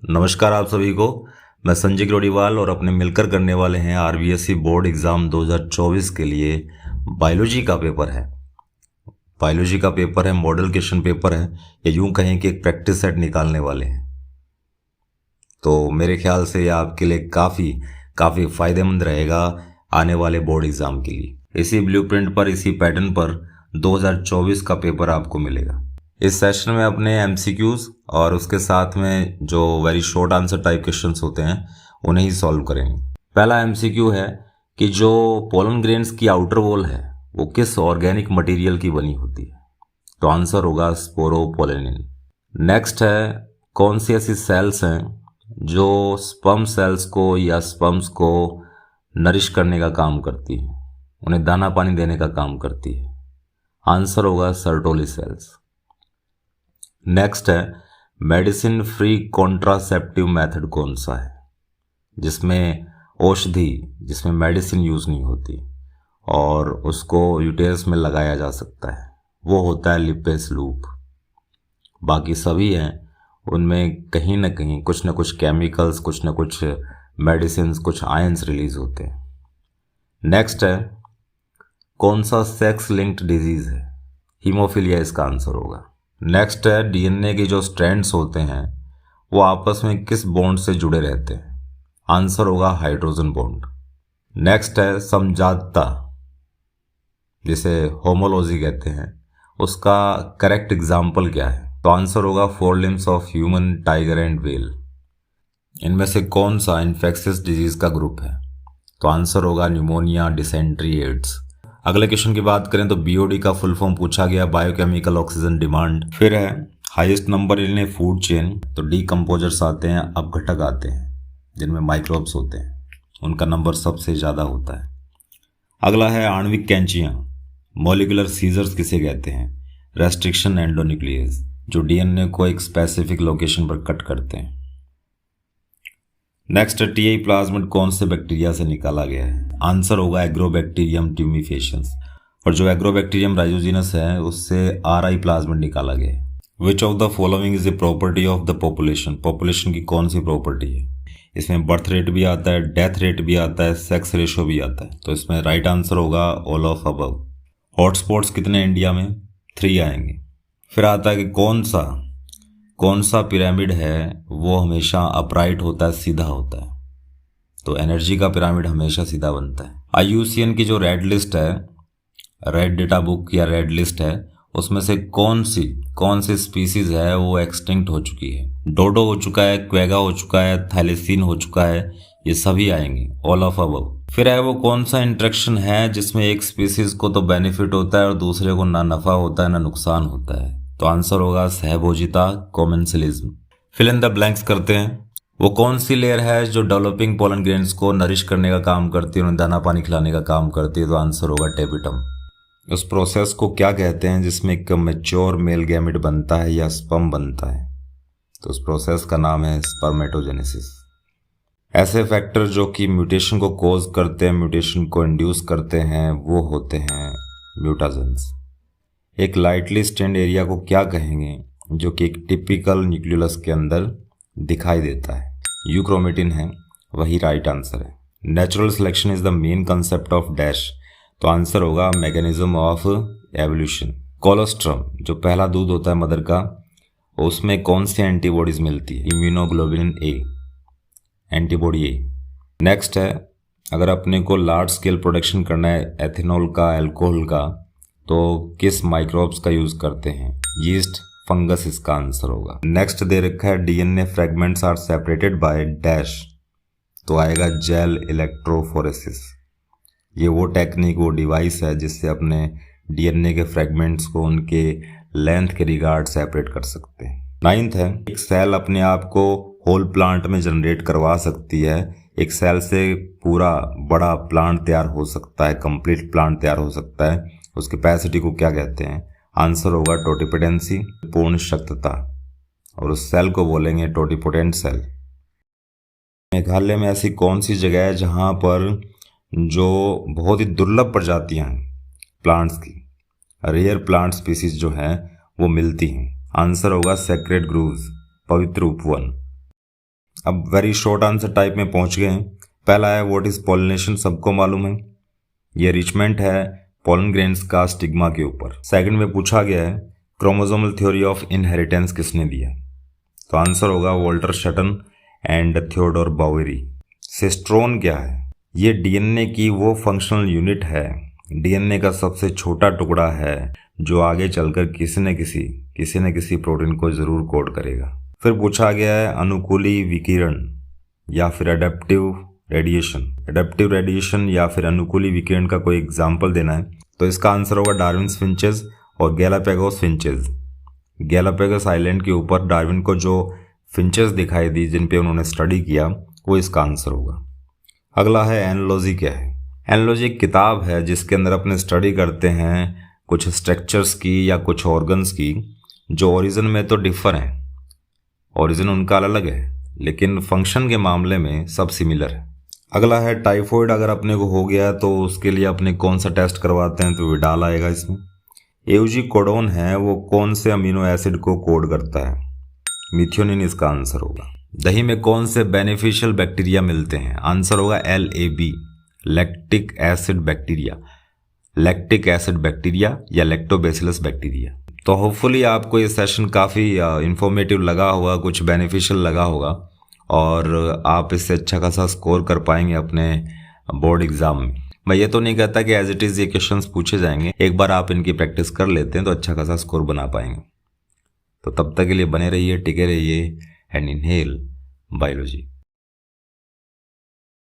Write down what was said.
नमस्कार आप सभी को। मैं संजय ग्रोडीवाल और अपने मिलकर करने वाले हैं आरबीएससी बोर्ड एग्ज़ाम 2024 के लिए बायोलॉजी का पेपर है। बायोलॉजी का पेपर है, मॉडल क्वेश्चन पेपर है, या यूं कहें कि एक प्रैक्टिस सेट निकालने वाले हैं। तो मेरे ख्याल से ये आपके लिए काफ़ी फ़ायदेमंद रहेगा आने वाले बोर्ड एग्ज़ाम के लिए। इसी ब्लूप्रिंट पर, इसी पैटर्न पर 2024 का पेपर आपको मिलेगा। इस सेशन में अपने एमसीक्यूज और उसके साथ में जो very short answer type questions होते हैं उन्हें ही सॉल्व करेंगे। पहला एमसीक्यू है कि जो पोलन ग्रेन्स की आउटर वॉल है वो किस ऑर्गेनिक मटेरियल की बनी होती है। तो आंसर होगा स्पोरोपोलेनिन। नेक्स्ट है, कौन सी ऐसी सेल्स हैं जो स्पर्म सेल्स को या स्पर्म्स को नरिश करने का काम करती है, उन्हें दाना पानी देने का काम करती है। आंसर होगा सर्टोली सेल्स। नेक्स्ट है, मेडिसिन फ्री कॉन्ट्रासेप्टिव मेथड कौन सा है जिसमें औषधि, जिसमें मेडिसिन यूज़ नहीं होती और उसको यूटेरस में लगाया जा सकता है, वो होता है लिपेस लूप। बाकी सभी हैं उनमें कहीं ना कहीं कुछ ना कुछ केमिकल्स, कुछ ना कुछ मेडिसिन, कुछ आयंस रिलीज होते हैं। नेक्स्ट है, कौन सा सेक्स लिंक्ड डिजीज़ है। हीमोफीलिया इसका आंसर होगा। नेक्स्ट है, डीएनए के जो स्ट्रैंड्स होते हैं वो आपस में किस बॉन्ड से जुड़े रहते हैं। आंसर होगा हाइड्रोजन बॉन्ड। नेक्स्ट है, समजातता जिसे होमोलॉजी कहते हैं, उसका करेक्ट एग्जाम्पल क्या है। तो आंसर होगा four limbs of human, tiger and whale. इनमें से कौन सा इन्फेक्शियस डिजीज का ग्रुप है। तो आंसर होगा न्यूमोनिया, डिसेंट्री, एड्स। अगले क्वेश्चन की बात करें तो बीओडी का फुल फॉर्म पूछा गया, बायोकेमिकल ऑक्सीजन डिमांड। फिर है highest number in A food chain. तो डीकम्पोजर्स आते हैं, अपघटक आते हैं जिनमें माइक्रोब्स होते हैं, उनका नंबर सबसे ज़्यादा होता है। अगला है आणविक कैंचियाँ। मॉलिकुलर सीजर्स किसे कहते हैं। रेस्ट्रिक्शन एंडोन्यूक्लियस, जो डीएनए को एक स्पेसिफिक लोकेशन पर कट करते हैं। नेक्स्ट, टीआई प्लाज्मिड कौन से बैक्टीरिया से निकाला गया है। आंसर होगा एग्रोबैक्टीरियम ट्यूमिफेशंस, और जो एग्रोबैक्टीरियम राइजोजिनस है उससे आरआई प्लाज्मिड निकाला गया है। Which of the following is a property of the population. Population की कौन सी प्रॉपर्टी है। इसमें बर्थ रेट भी आता है, डेथ रेट भी आता है, सेक्स रेशो भी आता है। तो इसमें राइट आंसर होगा ऑल ऑफ अबव। हॉटस्पॉट्स कितने इंडिया में, 3 आएंगे। फिर आता है कि कौन सा पिरामिड है वो हमेशा अपराइट होता है, सीधा होता है। तो एनर्जी का पिरामिड हमेशा सीधा बनता है। आईयूसीएन की जो रेड लिस्ट है, रेड डेटा बुक या रेड लिस्ट है, उसमें से कौन सी स्पीसीज है वो एक्सटिंक्ट हो चुकी है। डोडो हो चुका है, क्वेगा हो चुका है, थैलेसीन हो चुका है, ये सभी आएंगे, ऑल ऑफ अबव। फिर है वो कौन सा इंटरेक्शन है जिसमें एक स्पीसीज को तो बेनिफिट होता है और दूसरे को ना नफा होता है ना नुकसान होता है। तो आंसर होगा सहभोजिता, commensalism. Fill in the blanks करते हैं। वो कौन सी लेयर है जो डेवलपिंग पोलन ग्रेन्स को नरिश करने का काम करती है, उन्हें दाना पानी खिलाने का काम करती है। तो आंसर होगा टेबिटम। उस प्रोसेस को क्या कहते हैं जिसमें एक मैच्योर मेल गैमेट बनता है या स्पर्म बनता है। तो उस प्रोसेस का नाम है स्पर्मेटोजेनेसिस। ऐसे फैक्टर जो कि म्यूटेशन को कॉज करते हैं, म्यूटेशन को इंड्यूस करते हैं, वो होते हैं म्यूटाजेंस। एक लाइटली स्टेन्ड एरिया को क्या कहेंगे जो कि एक टिपिकल न्यूक्लियस के अंदर दिखाई देता है। यूक्रोमेटिन है, वही राइट आंसर है। Natural selection is the main concept of dash. तो आंसर होगा मैकेनिज्म ऑफ एवोल्यूशन। कोलोस्ट्रम जो पहला दूध होता है मदर का, उसमें कौन सी एंटीबॉडीज मिलती है। Immunoglobulin A, antibody A. Next है, अगर अपने को लार्ज स्केल प्रोडक्शन करना है एथेनॉल का, अल्कोहल का, तो किस माइक्रोब्स का यूज करते हैं। यीस्ट, फंगस इसका आंसर होगा। नेक्स्ट दे रखा है DNA fragments are separated by dash. तो आएगा जेल इलेक्ट्रोफोरेसिस। ये वो टेक्निक, वो डिवाइस है जिससे अपने डीएनए के फ्रेगमेंट्स को उनके लेंथ के रिगार्ड सेपरेट कर सकते हैं। 9th है, एक सेल अपने आप को होल प्लांट में जनरेट करवा सकती है। एक सेल से पूरा बड़ा प्लांट तैयार हो सकता है, कंप्लीट प्लांट तैयार हो सकता है। उस कैपेसिटी को क्या कहते हैं। आंसर होगा टोटिपोटेंसी, पूर्ण शक्तता, और उस सेल को बोलेंगे टोटिपोटेंट सेल। मेघालय में ऐसी कौन सी जगह है जहां पर जो बहुत ही दुर्लभ प्रजातियां हैं प्लांट्स की, रेयर प्लांट स्पीसीज जो हैं वो मिलती हैं। आंसर होगा सेक्रेड ग्रूव्स, पवित्र उपवन। अब वेरी शॉर्ट आंसर टाइप में पहुंच गए हैं। पहला है व्हाट इज पॉलिनेशन, सबको मालूम है, ये रिचमेंट है पोलन ग्रेन्स का स्टिग्मा के ऊपर। सेकंड में पूछा गया है क्रोमोसोमल थ्योरी ऑफ इनहेरिटेंस किसने दिया, तो आंसर होगा वॉल्टर शटन एंड थियोडोर बावेरी। सिस्ट्रोन क्या है, ये डीएनए की वो फंक्शनल यूनिट है, डीएनए का सबसे छोटा टुकड़ा है जो आगे चलकर किसी न किसी प्रोटीन को जरूर कोड करेगा। फिर पूछा गया है अनुकूली विकिरण या फिर एडेप्टिव रेडिएशन या फिर अनुकूली विकिरण का कोई एग्जाम्पल देना है, तो इसका आंसर होगा डार्विन्स फिंचेस और गैलापागोस फिंचेस। गैलापागोस आइलैंड के ऊपर डार्विन को जो फिंचेस दिखाई दी जिन पे उन्होंने स्टडी किया, वो इसका आंसर होगा। अगला है एनालॉजी क्या है। एनालॉजी एक किताब है जिसके अंदर अपने स्टडी करते हैं कुछ स्ट्रक्चर्स की या कुछ ऑर्गन्स की जो ओरिजिन में तो डिफर हैं, ओरिजिन उनका अलग है लेकिन फंक्शन के मामले में सब सिमिलर है। अगला है टाइफॉइड अगर अपने को हो गया तो उसके लिए अपने कौन सा टेस्ट करवाते हैं, तो विडाल आएगा इसमें। एयूजी कोडोन है वो कौन से अमीनो एसिड को कोड करता है, मिथियोनिन इसका आंसर होगा। दही में कौन से बेनिफिशियल बैक्टीरिया मिलते हैं, आंसर होगा LAB, लैक्टिक एसिड बैक्टीरिया या लैक्टोबैसिलस बैक्टीरिया। तो होपफुली आपको ये सेशन काफ़ी इंफॉर्मेटिव लगा होगा, कुछ बेनिफिशियल लगा होगा और आप इससे अच्छा खासा स्कोर कर पाएंगे अपने बोर्ड एग्जाम में। मैं ये तो नहीं कहता कि एज इट इज़ ये क्वेश्चंस पूछे जाएंगे, एक बार आप इनकी प्रैक्टिस कर लेते हैं तो अच्छा खासा स्कोर बना पाएंगे। तो तब तक के लिए बने रहिए, टिके रहिए एंड इनहेल बायोलॉजी।